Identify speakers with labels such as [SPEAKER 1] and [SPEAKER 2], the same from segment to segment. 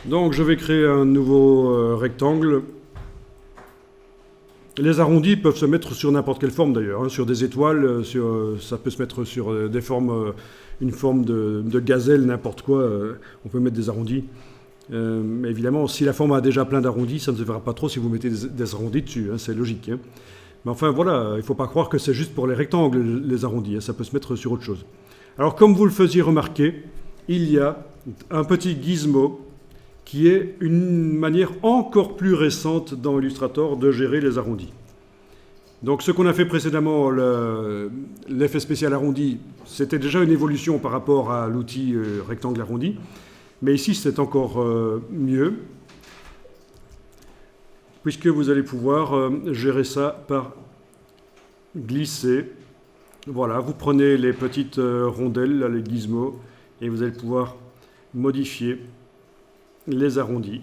[SPEAKER 1] Donc je vais créer un nouveau rectangle. Les arrondis peuvent se mettre sur n'importe quelle forme d'ailleurs, hein, sur des étoiles, ça peut se mettre sur des formes, une forme de gazelle, n'importe quoi, on peut mettre des arrondis. Mais évidemment, si la forme a déjà plein d'arrondis, ça ne se verra pas trop si vous mettez des arrondis dessus, hein, c'est logique. Hein. Mais enfin voilà, il ne faut pas croire que c'est juste pour les rectangles, les arrondis, hein, ça peut se mettre sur autre chose. Alors comme vous le faisiez remarquer, il y a un petit gizmo qui est une manière encore plus récente dans Illustrator de gérer les arrondis. Donc ce qu'on a fait précédemment, l'effet spécial arrondi, c'était déjà une évolution par rapport à l'outil rectangle arrondi, mais ici c'est encore mieux, puisque vous allez pouvoir gérer ça par glisser. Voilà, vous prenez les petites rondelles, là, les gizmos, et vous allez pouvoir modifier les arrondis.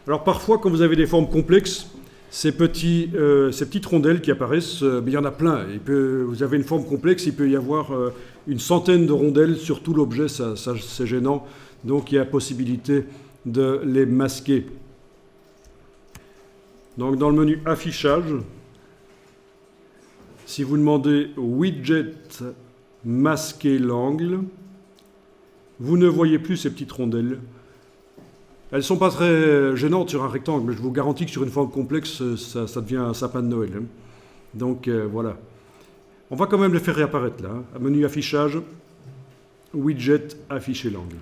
[SPEAKER 1] Alors parfois, quand vous avez des formes complexes, ces petites rondelles qui apparaissent, il y en a plein. Vous avez une forme complexe, il peut y avoir une centaine de rondelles sur tout l'objet, ça c'est gênant. Donc il y a possibilité de les masquer. Donc dans le menu affichage, si vous demandez widget masquer l'angle, vous ne voyez plus ces petites rondelles. Elles ne sont pas très gênantes sur un rectangle, mais je vous garantis que sur une forme complexe, ça devient un sapin de Noël. Hein. Donc voilà. On va quand même les faire réapparaître là. Hein. Menu affichage, widget afficher l'angle.